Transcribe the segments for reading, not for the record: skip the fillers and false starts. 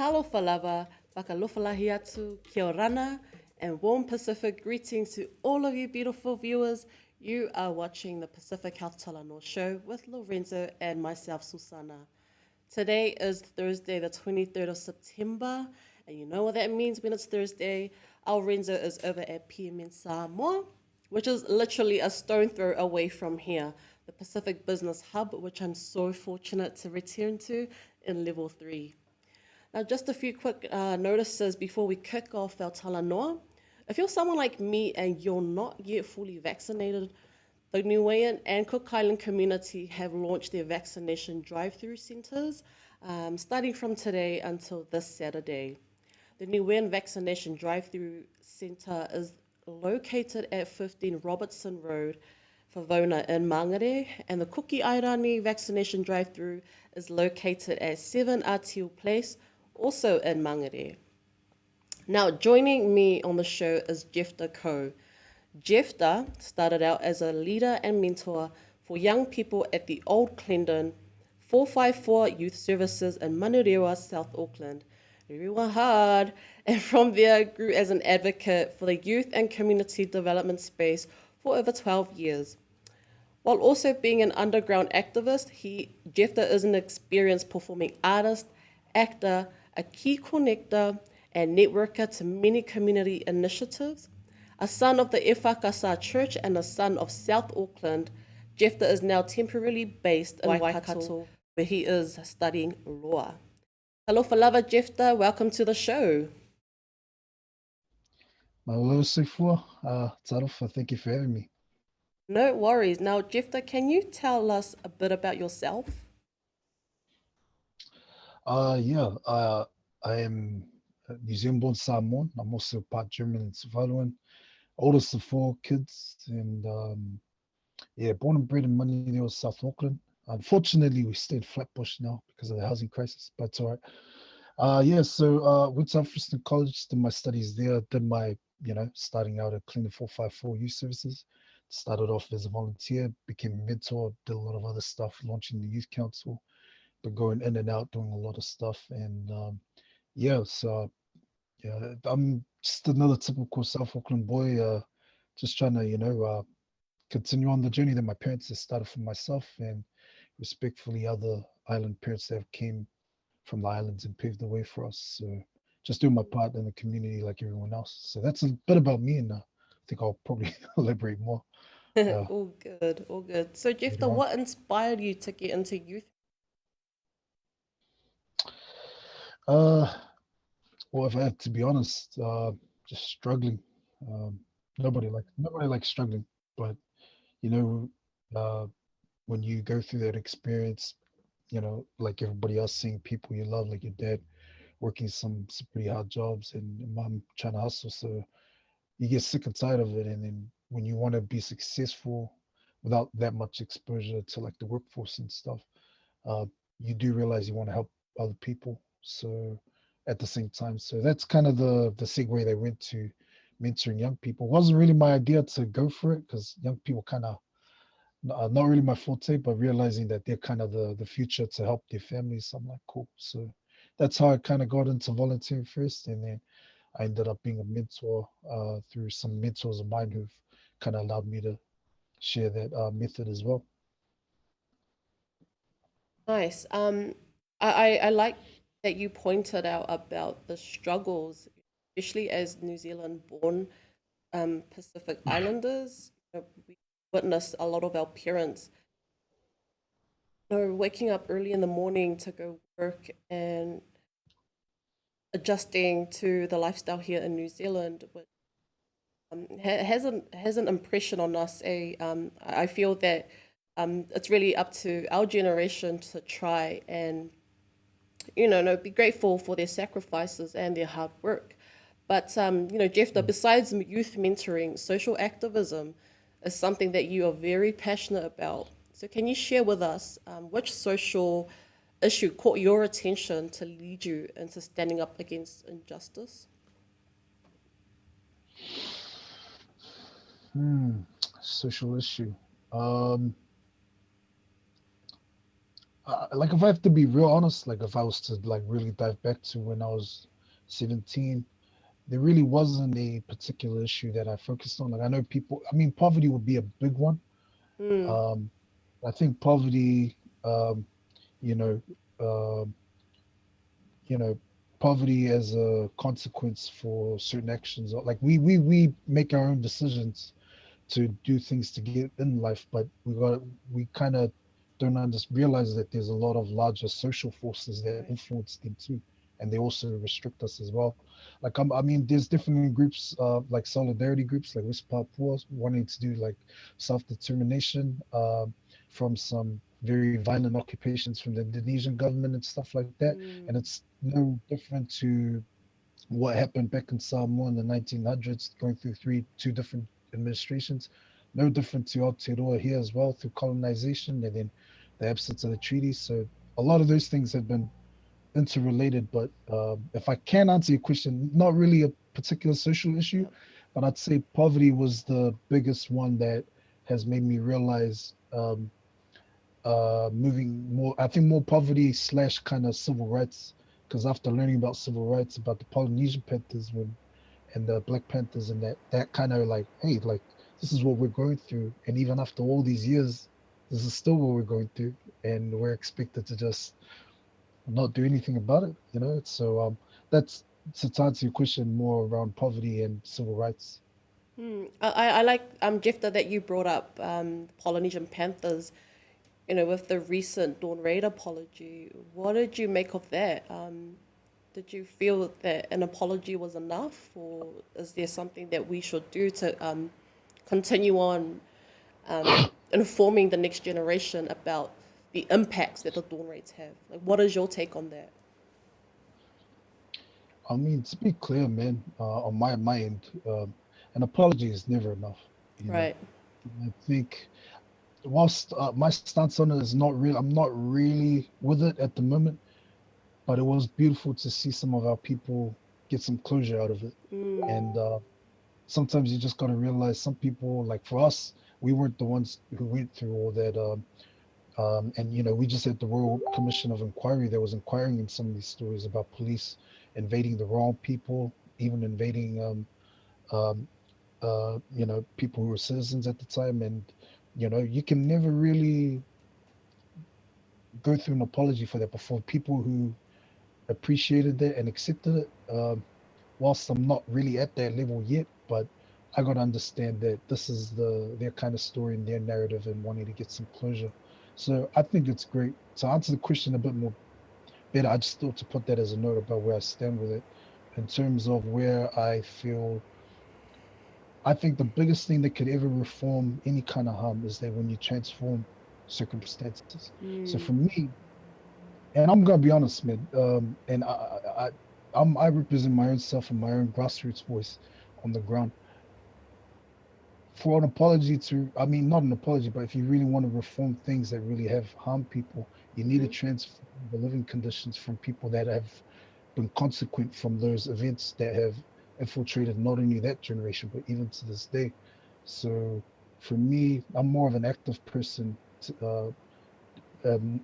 Talofa lava, whakalofalahi atu, kia orana, and warm Pacific greetings to all of you beautiful viewers. You are watching the Pacific Health Talanoa show with Lorenzo and myself, Susana. Today is Thursday, the 23rd of September, and you know what that means when it's Thursday. Our Renzo is over at PM in Samoa, which is literally a stone throw away from here, the Pacific Business Hub, which I'm so fortunate to return to in level 3. Now, just a few quick notices before we kick off our Talanoa. If you're someone like me and you're not yet fully vaccinated, the Niuean and Cook Island community have launched their vaccination drive-through centres starting from today until this Saturday. The Niuean Vaccination Drive-Through Centre is located at 15 Robertson Road, Favona in Mangere, and the Kuki Airani Vaccination Drive-Through is located at 7 Atiu Place, also in Mangere. Now, joining me on the show is Jephtah Coe. Jephtah started out as a leader and mentor for young people at the Old Clendon 454 Youth Services in Manurewa, South Auckland. Rewa hard, and from there grew as an advocate for the youth and community development space for over 12 years. While also being an underground activist, Jephtah is an experienced performing artist, actor, a key connector, and networker to many community initiatives. A son of the Efakasa Church and a son of South Auckland, Jephtah is now temporarily based in Waikato, where he is studying law. Hello, Falava Jephtah. Welcome to the show. Mahalo Sifua, Tarufa, thank you for having me. No worries. Now, Jephtah, can you tell us a bit about yourself? Yeah, I am New Zealand-born Samoan. I'm also part German and Tuvaluan, oldest of four kids, and yeah, born and bred in Manurewa, South Auckland. Unfortunately, we stayed Flatbush now because of the housing crisis, but it's all right. Yeah, so went to Alfriston College, did my studies there, did my, starting out at Cleaner 454 Youth Services. Started off as a volunteer, became a mentor, did a lot of other stuff, launching the youth council, but going in and out, doing a lot of stuff. And yeah, so yeah, I'm just another typical South Auckland boy, just trying to, continue on the journey that my parents have started for myself and respectfully other island parents that have came from the islands and paved the way for us. So just doing my part in the community like everyone else. So that's a bit about me, and I think I'll probably elaborate more. Uh, All good, all good. So, later Jephtah, on. what inspired you to get into youth? Uh, well, if I have to be honest, just struggling. Um, nobody likes struggling, but you know, uh, when you go through that experience, like everybody else, seeing people you love, like your dad, working some pretty hard jobs, and mom trying to hustle, so you get sick and tired of it. And then when you want to be successful without that much exposure to like the workforce and stuff, uh, you do realize you want to help other people. So at the same time, so that's kind of the segue they went to mentoring young people. It wasn't really my idea to go for it because young people kind of not really my forte, but realizing that they're kind of the future to help their families. So I'm like, cool. So that's how I kind of got into volunteering first, and then I ended up being a mentor through some mentors of mine who've kind of allowed me to share that method as well. Nice. I like that you pointed out about the struggles, especially as New Zealand-born Pacific Islanders. We witness a lot of our parents, waking up early in the morning to go work and adjusting to the lifestyle here in New Zealand, which has an impression on us. I feel that it's really up to our generation to try and no, be grateful for their sacrifices and their hard work. But Jephtah, Mm. besides youth mentoring, social activism is something that you are very passionate about. So can you share with us which social issue caught your attention to lead you into standing up against injustice? Hmm. Social issue. Um, like if I have to be real honest, like if I was to like really dive back to when I was 17, there really wasn't a particular issue that I focused on. Like I know people, I mean, poverty would be a big one. Mm, Um, I think poverty, um, you know, um, you know, poverty as a consequence for certain actions. Like we make our own decisions to do things to get in life, but we kind of don't realize that there's a lot of larger social forces that right. influence them too, and they also restrict us as well. Like I mean, there's different groups, like solidarity groups, like West Papua wanting to do like self-determination, from some very violent occupations from the Indonesian government and stuff like that, and Mm, it's no different to what happened back in Samoa in the 1900s, going through two different administrations. No different to Aotearoa here as well through colonization and then the absence of the treaties. So a lot of those things have been interrelated. But if I can answer your question, not really a particular social issue, yep. but I'd say poverty was the biggest one that has made me realize, moving more, I think more poverty slash kind of civil rights, because after learning about civil rights, about the Polynesian Panthers and the Black Panthers, and that kind of like, hey, like this is what we're going through, and even after all these years, this is still what we're going through, and we're expected to just not do anything about it, you know. So that's to answer your question more around poverty and civil rights. I like Jephtah that you brought up Polynesian Panthers. You know, with the recent Dawn Raid apology, what did you make of that? Did you feel that an apology was enough, or is there something that we should do to continue on informing the next generation about the impacts that the Dawn Raids have? Like, what is your take on that? I mean, to be clear, man, on my end, an apology is never enough, you know. Right. I think whilst my stance on it is not real, I'm not really with it at the moment, but it was beautiful to see some of our people get some closure out of it. And sometimes you just got to realize some people, like for us, we weren't the ones who went through all that. And you know, we just had the Royal Commission of Inquiry that was inquiring in some of these stories about police invading the wrong people, even invading, um, you know, people who were citizens at the time. And you know, you can never really go through an apology for that. But for people who appreciated it and accepted it, whilst I'm not really at that level yet, but I got to understand that this is their kind of story and their narrative and wanting to get some closure. So I think it's great. To answer the question a bit more better, I just thought to put that as a note about where I stand with it in terms of where I feel. I think the biggest thing that could ever reform any kind of harm is that when you transform circumstances. So for me, and I'm gonna be honest, man. And I represent my own self and my own grassroots voice on the ground. For an apology to, I mean, not an apology, but if you really want to reform things that really have harmed people, you need to transform the living conditions from people that have been consequent from those events that have infiltrated not only that generation, but even to this day. So for me, I'm more of an active person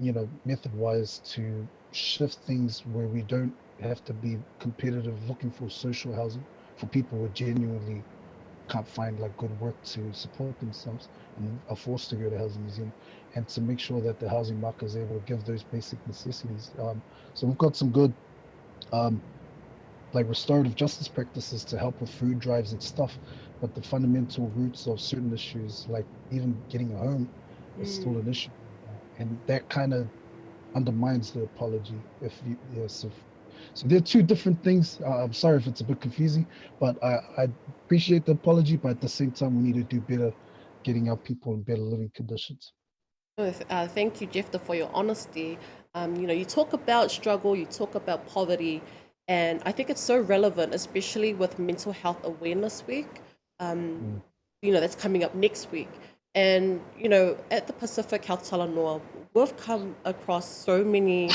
you know, method wise to shift things where we don't have to be competitive looking for social housing for people who genuinely can't find like good work to support themselves and are forced to go to housing museum, and to make sure that the housing market is able to give those basic necessities. So we've got some good, um, like restorative justice practices to help with food drives and stuff, but the fundamental roots of certain issues, like even getting a home, is still an issue. And that kind of undermines the apology. If you, yes, if, so they're two different things. I'm sorry if it's a bit confusing, but I appreciate the apology, but at the same time, we need to do better getting our people in better living conditions. Thank you, Jeffta, for your honesty. You know, you talk about struggle, you talk about poverty, and I think it's so relevant, especially with Mental Health Awareness Week. Mm. You know, that's coming up next week. And, you know, at the Pacific Health Talanoa, we've come across so many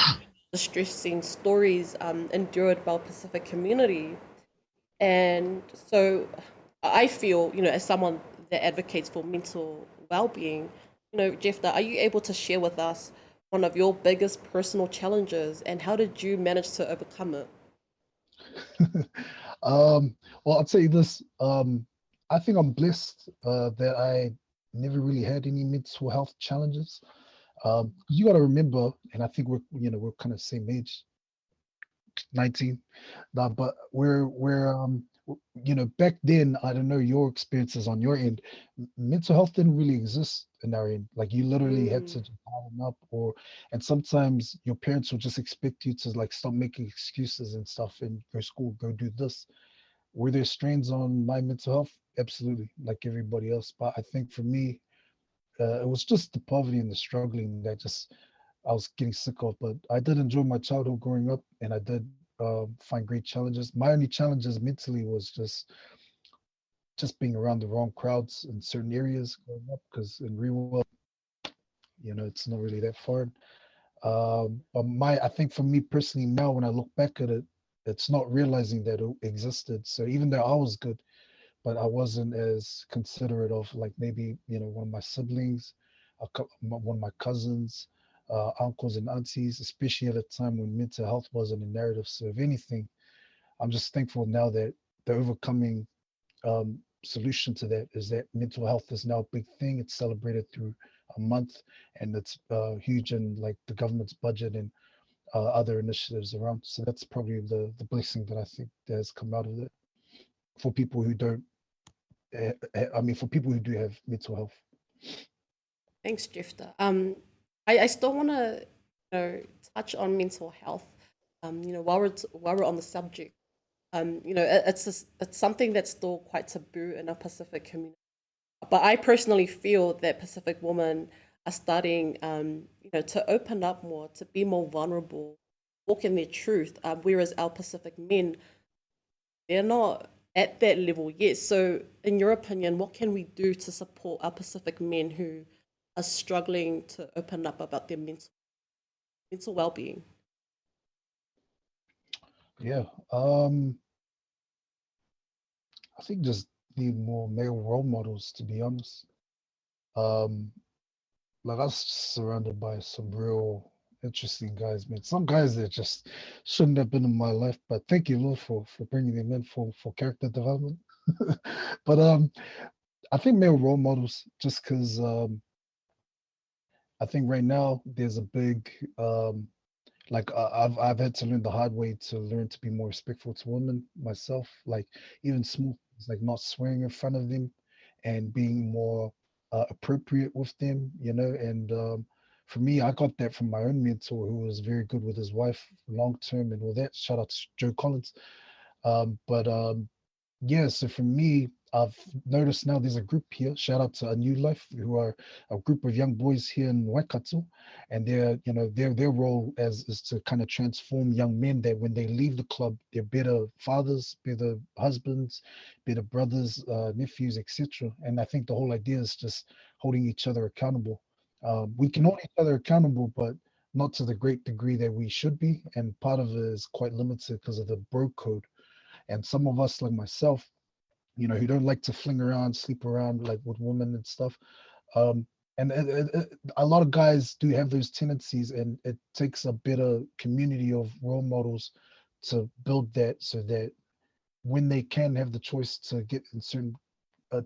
distressing stories endured by our Pacific community. And so I feel, you know, as someone that advocates for mental well being, you know, Jeff, are you able to share with us one of your biggest personal challenges, and how did you manage to overcome it? um, well, I'll tell you this. I think I'm blessed that I never really had any mental health challenges. 'Cause you got to remember, and I think we're kind of same age, 19. Nah, but back then, I don't know your experiences on your end. Mental health didn't really exist in our end. Like you literally had to Mm. just harden up, and sometimes your parents would just expect you to like stop making excuses and stuff and go school, go do this. Were there strains on my mental health? Absolutely, like everybody else. But I think for me, it was just the poverty and the struggling that just I was getting sick of. But I did enjoy my childhood growing up, and I did find great challenges. My only challenges mentally was just being around the wrong crowds in certain areas growing up, because in real world, it's not really that fun. But I think for me personally now, when I look back at it, it's not realizing that it existed. So even though I was good, but I wasn't as considerate of like maybe one of my siblings, one of my cousins, uncles and aunties, especially at a time when mental health wasn't a narrative. So if anything, I'm just thankful now that the overcoming solution to that is that mental health is now a big thing. It's celebrated through a month, and it's huge in like the government's budget and other initiatives around. So that's probably the blessing that I think that has come out of it for people who don't I mean, for people who do have mental health. Thanks, Jephtah. I still want to, touch on mental health. While we're on the subject, it's something that's still quite taboo in our Pacific community. But I personally feel that Pacific women are starting, to open up more, to be more vulnerable, walk in their truth. Whereas our Pacific men, they're not at that level yet. So, in your opinion, what can we do to support our Pacific men who are struggling to open up about their mental well being? Yeah. I think just need more male role models, to be honest. Um, like I was surrounded by some real interesting guys, man. Some guys that just shouldn't have been in my life, but thank you, Lord, for bringing them in for character development. But I think male role models, just because I think right now there's a big like I've had to learn the hard way to learn to be more respectful to women myself. Like even small things like not swearing in front of them and being more appropriate with them, And for me, I got that from my own mentor, who was very good with his wife long term and all that. Shout out to Joe Collins. But Yeah, so for me, I've noticed now there's a group here. Shout out to A New Life, who are a group of young boys here in Waikato, and their role as is to kind of transform young men that when they leave the club, they're better fathers, better husbands, better brothers, nephews, etc. And I think the whole idea is just holding each other accountable. We can hold each other accountable, but not to the great degree that we should be. And part of it is quite limited because of the bro code, and some of us, like myself, who don't like to fling around, sleep around like with women and stuff. Um, and a lot of guys do have those tendencies, and it takes a better community of role models to build that, so that when they can have the choice to get in certain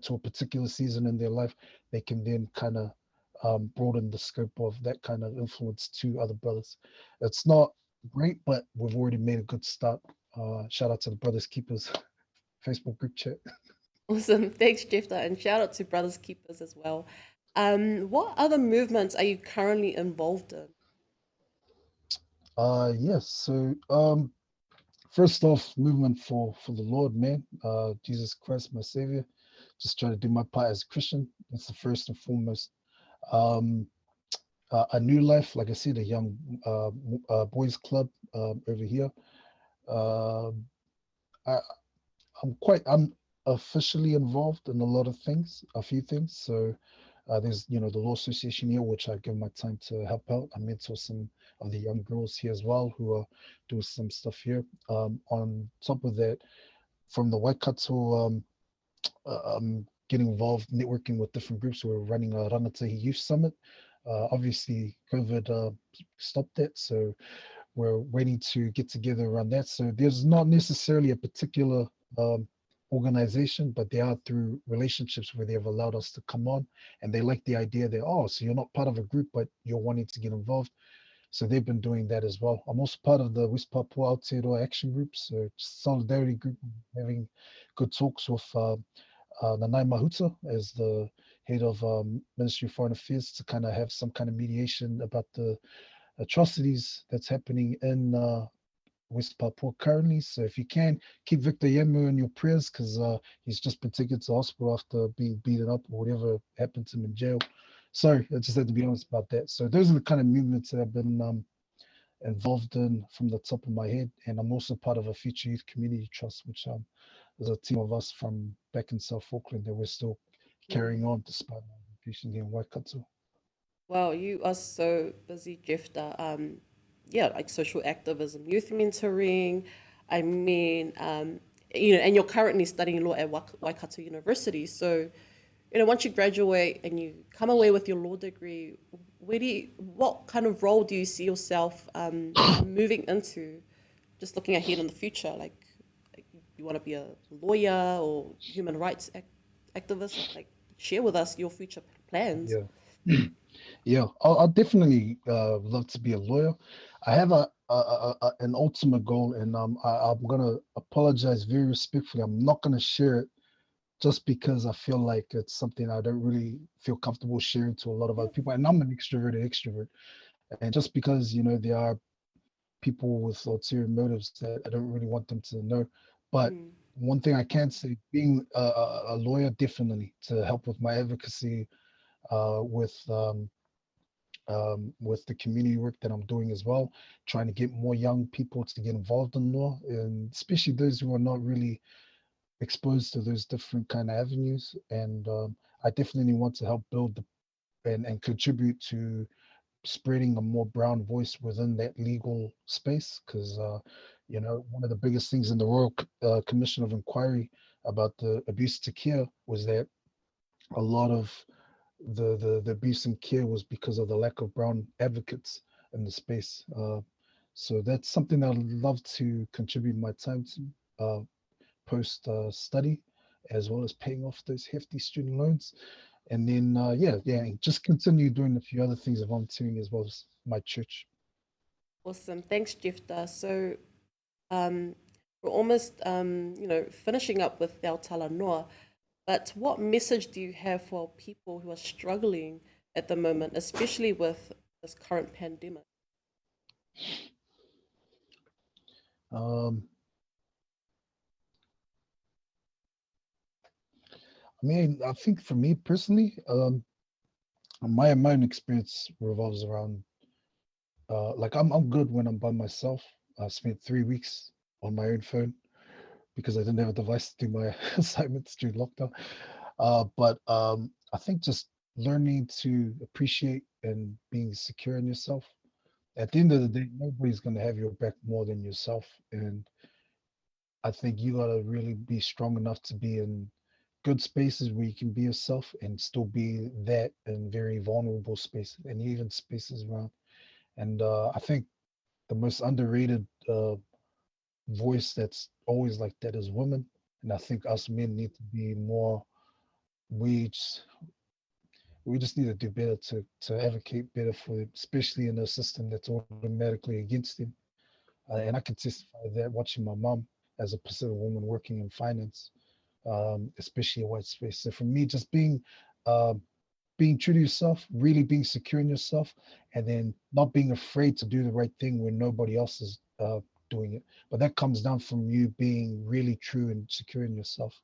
to a particular season in their life, they can then kind of broaden the scope of that kind of influence to other brothers. It's not great, but we've already made a good start. Shout out to the Brothers Keepers Facebook group chat. Awesome. Thanks, Jephtah, and shout out to Brothers Keepers as well. What other movements are you currently involved in? Yes. So, first off, movement for the Lord, man. Jesus Christ, my Savior. Just trying to do my part as a Christian. That's the first and foremost. Um, a new life, like I said, a young boys club over here. Uh, I, I'm officially involved in a lot of things, a few things. So there's, the law association here, which I give my time to help out. I mentor some of the young girls here as well, who are doing some stuff here. On top of that, from the Waikato, getting involved, networking with different groups. We're running a Rangatahi Youth Summit Obviously, COVID stopped that, so we're waiting to get together around that. So there's not necessarily a particular um, organization, but they are through relationships where they've allowed us to come on, and they like the idea that, oh, so you're not part of a group, but you're wanting to get involved. So they've been doing that as well. I'm also part of the West Papua Aotearoa Action Group, so solidarity group, having good talks with Nanai Mahuta as the head of Ministry of Foreign Affairs to kind of have some kind of mediation about the atrocities that's happening in West Papua currently. So if you can, keep Victor Yemu in your prayers because he's just been taken to hospital after being beaten up or whatever happened to him in jail. Sorry, I just had to be honest about that. So those are the kind of movements that I've been involved in from the top of my head. And I'm also part of a Future Youth Community Trust, which there's a team of us from back in South Auckland that we're still Mm. carrying on despite my education here in Waikato. Wow, you are so busy, Jephtah. Yeah, like social activism, youth mentoring. I mean, and you're currently studying law at Waikato University. So, once you graduate and you come away with your law degree, what kind of role do you see yourself moving into? Just looking ahead in the future, like you want to be a lawyer or human rights activist. Like, share with us your future plans. Yeah. Yeah, I'll definitely love to be a lawyer. I have an ultimate goal, and I'm gonna apologize very respectfully. I'm not gonna share it just because I feel like it's something I don't really feel comfortable sharing to a lot of other Yeah. people. And I'm an extroverted extrovert, and just because there are people with ulterior motives that I don't really want them to know. But Mm. one thing I can say, being a lawyer, definitely to help with my advocacy, with the community work that I'm doing as well, trying to get more young people to get involved in law, and especially those who are not really exposed to those different kind of avenues. And I definitely want to help build and contribute to spreading a more brown voice within that legal space, because one of the biggest things in the Royal Commission of Inquiry about the abuse to care was that a lot of the abuse and care was because of the lack of brown advocates in the space. So that's something I'd love to contribute my time to post study, as well as paying off those hefty student loans. And then, yeah, just continue doing a few other things of volunteering as well as my church. Awesome. Thanks, Jephtah. So um, we're almost, finishing up with our Talanoa. But what message do you have for people who are struggling at the moment, especially with this current pandemic? Um, I mean, I think for me personally, my own experience revolves around like I'm good when I'm by myself. I spent 3 weeks on my own phone because I didn't have a device to do my assignments during lockdown. But I think just learning to appreciate and being secure in yourself. At the end of the day, nobody's gonna have your back more than yourself, and I think you gotta really be strong enough to be in good spaces where you can be yourself and still be that in very vulnerable spaces and even spaces around. And I think the most underrated voice that's always like that is women. And I think us men need to be more. We just, we just need to do better to advocate better for them, especially in a system that's automatically against them. And I can testify that watching my mom as a Pacific woman working in finance, especially in white space. So for me, just uh, being true to yourself, really being secure in yourself, and then not being afraid to do the right thing when nobody else is doing it. But that comes down from you being really true and secure in yourself.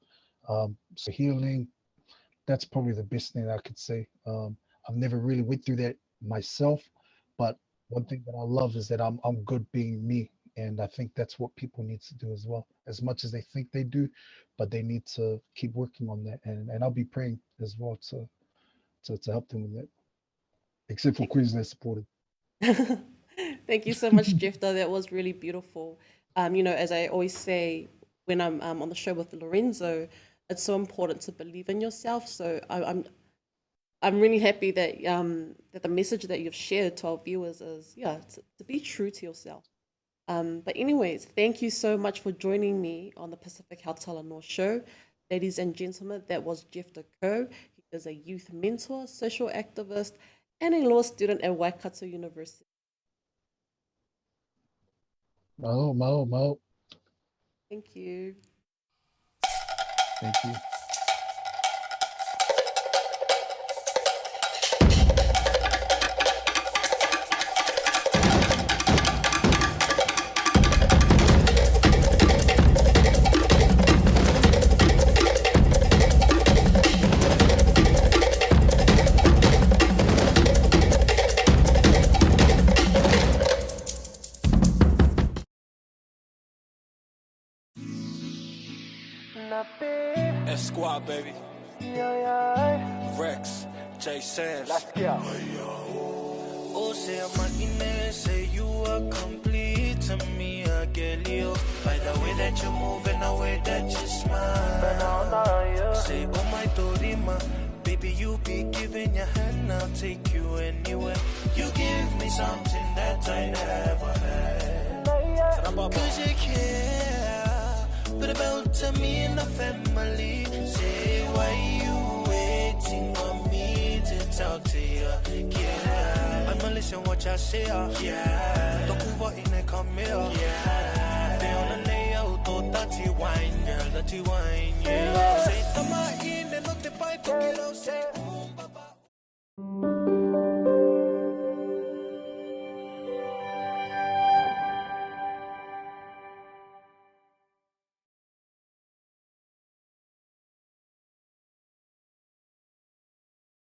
So healing, that's probably the best thing I could say. I've never really went through that myself, but one thing that I love is that I'm good being me, and I think that's what people need to do as well, as much as they think they do, but they need to keep working on that, and I'll be praying as well to help them with that. Except for Thank Queensland supported. Thank you so much, Jeffta. That was really beautiful. As I always say when I'm on the show with Lorenzo, it's so important to believe in yourself. So I'm I'm really happy that that the message that you've shared to our viewers is to be true to yourself. But anyways, thank you so much for joining me on the Pacific Health Talanoa show. Ladies and gentlemen, that was Jephtah Coe. He is a youth mentor, social activist, and a law student at Waikato University. Mau. Thank you. Thank you. Squad, baby. Rex, J. Sands. Let's go. Oh, say I'm say you are complete to me, I get you. By the way that you move and the way that you smile. Say, oh my Dorima, baby, you be giving your hand, I'll take you anywhere. You give me something that I never had. Cause you care, but about to me and the family. Say, why you waiting on me to talk to you? Yeah, I'ma listen what y'all say. Yeah, don't move out in the come here. Yeah, they on the layout, oh, dirty wine, girl, dirty wine. Yeah, say, I'm in and not the bite, say,